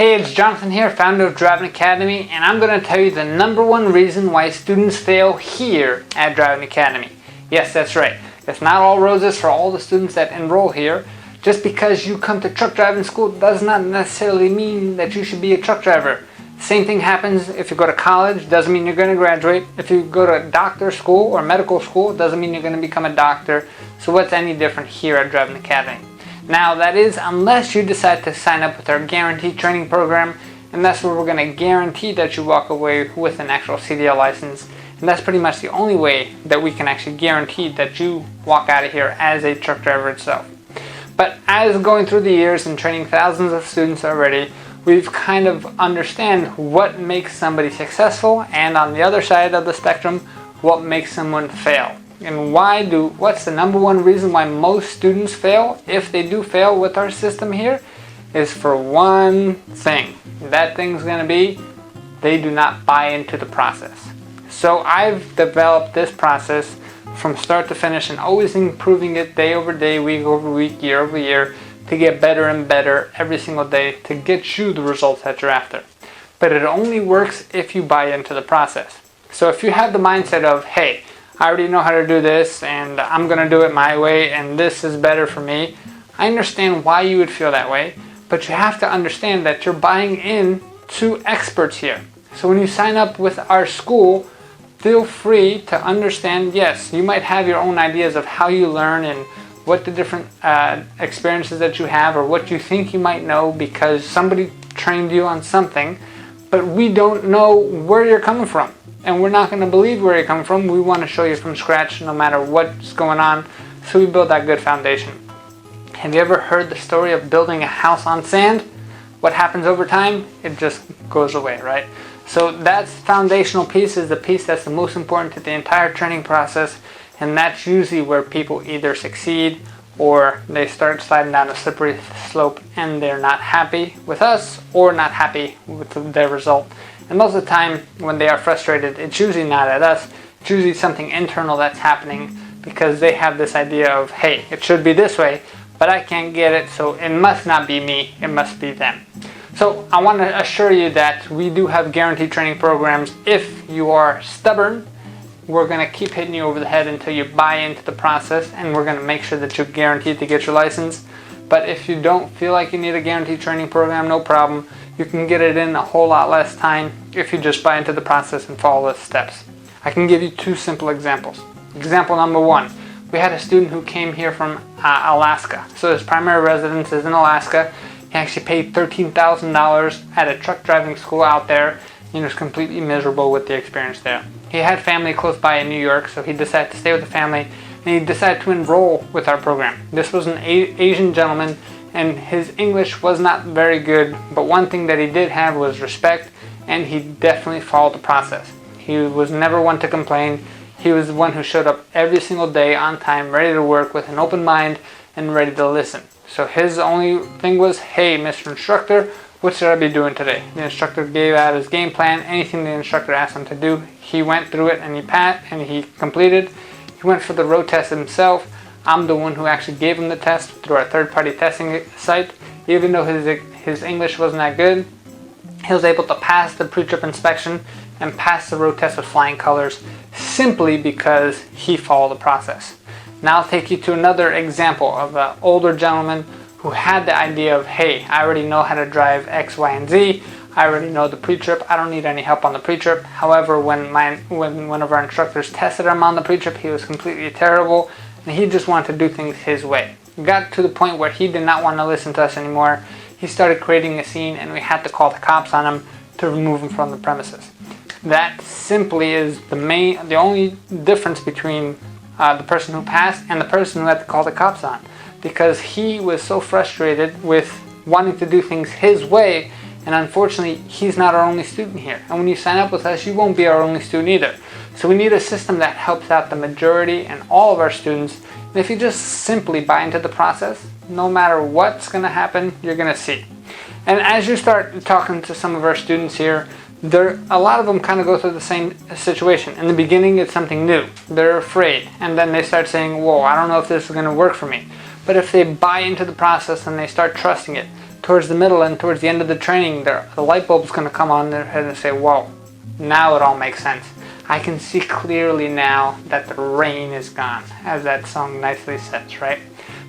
Hey, it's Jonathan here, founder of Driving Academy, and I'm going to tell you the number one reason why students fail here at Driving Academy. Yes, that's right. It's not all roses for all the students that enroll here. Just because you come to truck driving school does not necessarily mean that you should be a truck driver. Same thing happens if you go to college, doesn't mean you're going to graduate. If you go to doctor school or medical school, doesn't mean you're going to become a doctor. So what's any different here at Driving Academy? Now that is unless you decide to sign up with our guaranteed training program, and that's where we're going to guarantee that you walk away with an actual CDL license. And that's pretty much the only way that we can actually guarantee that you walk out of here as a truck driver itself. But as going through the years and training thousands of students already, we've kind of understand what makes somebody successful, and on the other side of the spectrum, what makes someone fail. And what's the number one reason why most students fail, if they do fail with our system here, is for one thing. That thing's going to be, they do not buy into the process. So I've developed this process from start to finish and always improving it day over day, week over week, year over year, to get better and better every single day to get you the results that you're after. But it only works if you buy into the process. So if you have the mindset of, hey, I already know how to do this and I'm going to do it my way and this is better for me, I understand why you would feel that way, but you have to understand that you're buying in to experts here. So when you sign up with our school, feel free to understand, yes, you might have your own ideas of how you learn and what the different experiences that you have or what you think you might know because somebody trained you on something, but we don't know where you're coming from. And we're not going to believe where you're coming from. We want to show you from scratch no matter what's going on, so we build that good foundation. Have you ever heard the story of building a house on sand? What happens over time? It just goes away, right? So that foundational piece is the piece that's the most important to the entire training process, and that's usually where people either succeed or they start sliding down a slippery slope and they're not happy with us or not happy with their result. And most of the time when they are frustrated, it's usually not at us, it's usually something internal that's happening because they have this idea of, hey, it should be this way, but I can't get it, so it must not be me, it must be them. So I want to assure you that we do have guaranteed training programs. If you are stubborn, we're going to keep hitting you over the head until you buy into the process, and we're going to make sure that you're guaranteed to get your license. But if you don't feel like you need a guaranteed training program, no problem. You can get it in a whole lot less time if you just buy into the process and follow the steps. I can give you two simple examples. Example number one, we had a student who came here from Alaska. So his primary residence is in Alaska. He actually paid $13,000 at a truck driving school out there and was completely miserable with the experience there. He had family close by in New York, so he decided to stay with the family and he decided to enroll with our program. This was an Asian gentleman, and his English was not very good, but one thing that he did have was respect, and he definitely followed the process. He was never one to complain. He was the one who showed up every single day on time, ready to work with an open mind and ready to listen. So his only thing was, hey, Mr. Instructor, what should I be doing today? The instructor gave out his game plan, anything the instructor asked him to do. He went through it and he passed and he completed. He went for the road test himself. I'm the one who actually gave him the test through our third-party testing site. Even though his English wasn't that good, he was able to pass the pre-trip inspection and pass the road test with flying colors simply because he followed the process. Now I'll take you to another example of an older gentleman who had the idea of, hey, I already know how to drive X, Y, and Z. I already know the pre-trip. I don't need any help on the pre-trip. However, when one of our instructors tested him on the pre-trip, he was completely terrible, and he just wanted to do things his way. It got to the point where he did not want to listen to us anymore. He started creating a scene, and we had to call the cops on him to remove him from the premises. That simply is the only difference between the person who passed and the person who had to call the cops on, because he was so frustrated with wanting to do things his way. And unfortunately, he's not our only student here. And when you sign up with us, you won't be our only student either. So we need a system that helps out the majority and all of our students. And if you just simply buy into the process, no matter what's going to happen, you're going to see. And as you start talking to some of our students here, a lot of them kind of go through the same situation. In the beginning, it's something new. They're afraid. And then they start saying, whoa, I don't know if this is going to work for me. But if they buy into the process and they start trusting it, towards the middle and towards the end of the training, the light bulb's going to come on their head and say, whoa, now it all makes sense. I can see clearly now that the rain is gone, as that song nicely says, right?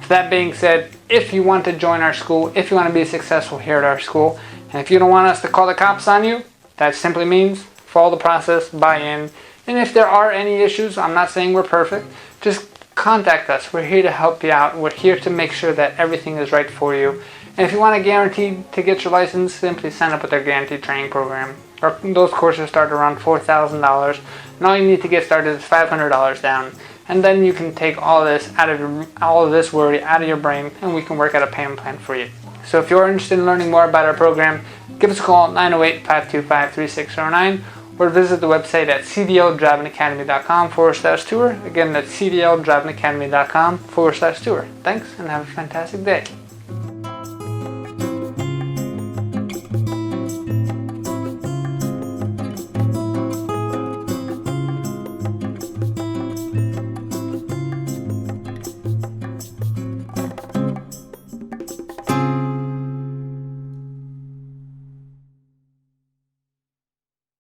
So that being said, if you want to join our school, if you want to be successful here at our school, and if you don't want us to call the cops on you, that simply means follow the process, buy in, and if there are any issues, I'm not saying we're perfect, just contact us. We're here to help you out. We're here to make sure that everything is right for you. And if you want a guarantee to get your license, simply sign up with our guaranteed training program. Those courses start around $4,000, and all you need to get started is $500 down. And then you can take all of this worry out of your brain, and we can work out a payment plan for you. So if you're interested in learning more about our program, give us a call at 908-525-3609, or visit the website at cdldrivingacademy.com/tour. Again, that's cdldrivingacademy.com/tour. Thanks, and have a fantastic day.